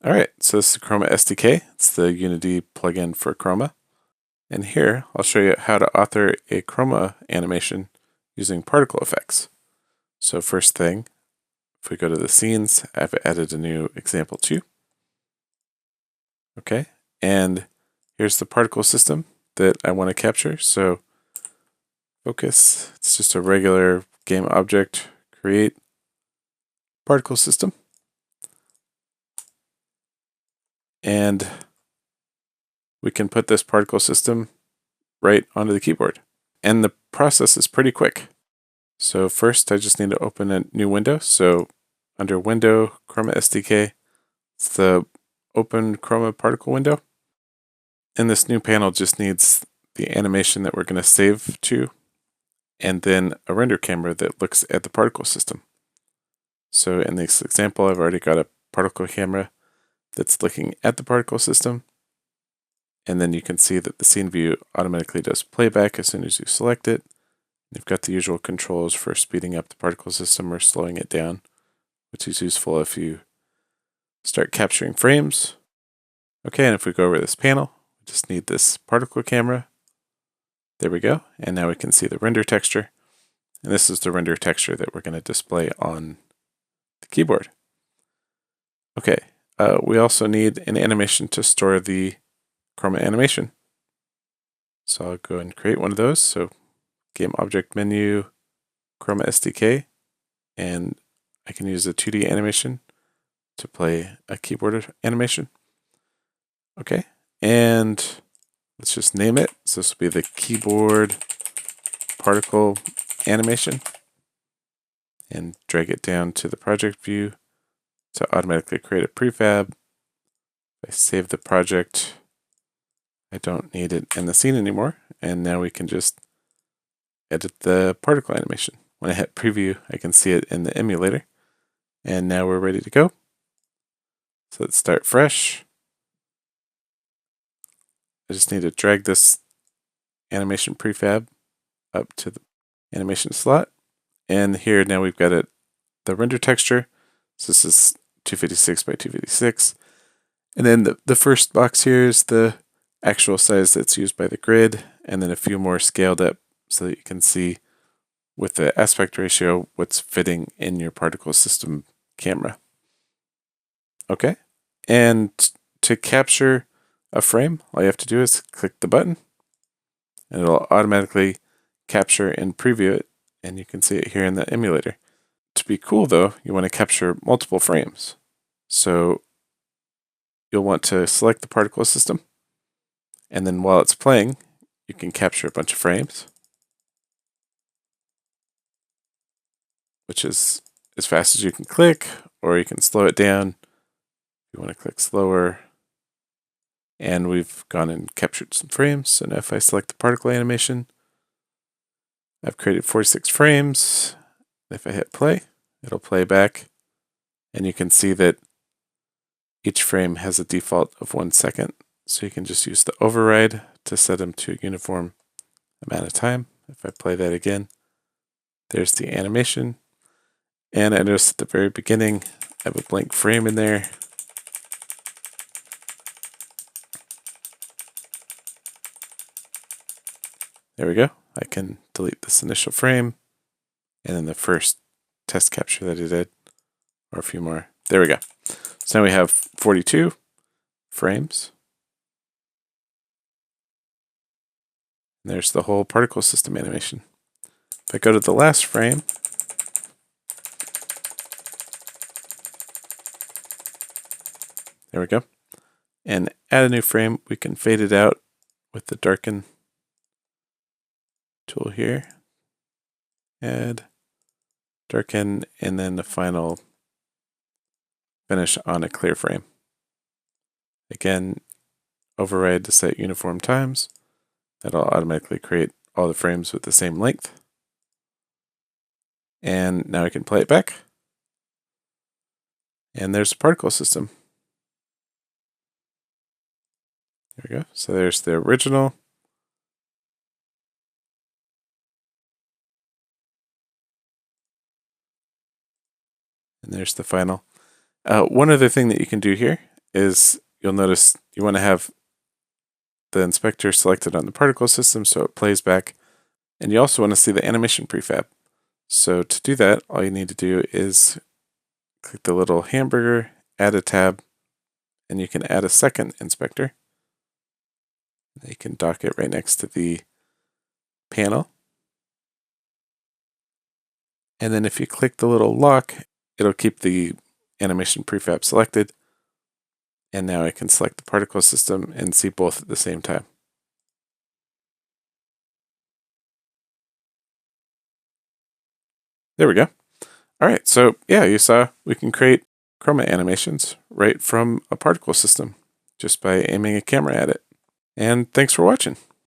All right, so this is Chroma SDK. It's the Unity plugin for Chroma. And here, I'll show you how to author a Chroma animation using particle effects. So first thing, if we go to the scenes, I've added a new example 2. Okay, and here's the particle system that I want to capture. So focus, it's just a regular game object, create particle system. And we can put this particle system right onto the keyboard. And the process is pretty quick. So first I just need to open a new window. So under Window, Chroma SDK, it's the Open Chroma Particle window. And this new panel just needs the animation that we're going to save to, and then a render camera that looks at the particle system. So in this example, I've already got a particle camera that's looking at the particle system. And then you can see that the scene view automatically does playback as soon as you select it. You've got the usual controls for speeding up the particle system or slowing it down, which is useful if you start capturing frames. Okay, and if we go over this panel, we just need this particle camera. There we go. And now we can see the render texture. And this is the render texture that we're going to display on the keyboard. Okay, we also need an animation to store the Chroma animation. So I'll go and create one of those. So Game Object Menu, Chroma SDK, and I can use a 2D animation to play a keyboard animation. Okay, and let's just name it. So this will be the keyboard particle animation, and drag it down to the project view to automatically create a prefab. If I save the project, I don't need it in the scene anymore, and now we can just edit the particle animation. When I hit preview, I can see it in the emulator, and now we're ready to go. So let's start fresh. I just need to drag this animation prefab up to the animation slot, and here now we've got it, the render texture. So this is 256 by 256, and then the first box here is the actual size that's used by the grid, and then a few more scaled up so that you can see with the aspect ratio what's fitting in your particle system camera. Okay, and to capture a frame, all you have to do is click the button, and it'll automatically capture and preview it, and you can see it here in the emulator. To be cool though, you want to capture multiple frames. So you'll want to select the particle system, and then while it's playing, you can capture a bunch of frames, which is as fast as you can click, or you can slow it down. You want to click slower. And we've gone and captured some frames. So now if I select the particle animation, I've created 46 frames. If I hit play, it'll play back. And you can see that each frame has a default of 1 second. So you can just use the override to set them to a uniform amount of time. If I play that again, there's the animation. And I noticed at the very beginning, I have a blank frame in there. There we go. I can delete this initial frame, and then the first test capture that I did, or a few more. There we go. So now we have 42 frames. And there's the whole particle system animation. If I go to the last frame, there we go, and add a new frame, we can fade it out with the darken tool here. Add, darken, and then the final finish on a clear frame. Again, override to set uniform times. That'll automatically create all the frames with the same length. And now I can play it back. And there's the particle system. There we go. So there's the original. And there's the final. One other thing that you can do here is you'll notice you want to have the inspector selected on the particle system so it plays back. And you also want to see the animation prefab. So to do that, all you need to do is click the little hamburger, add a tab, and you can add a second inspector. You can dock it right next to the panel. And then if you click the little lock, it'll keep the animation prefab selected. And now I can select the particle system and see both at the same time. There we go. All right, so yeah, you saw we can create Chroma animations right from a particle system just by aiming a camera at it. And thanks for watching.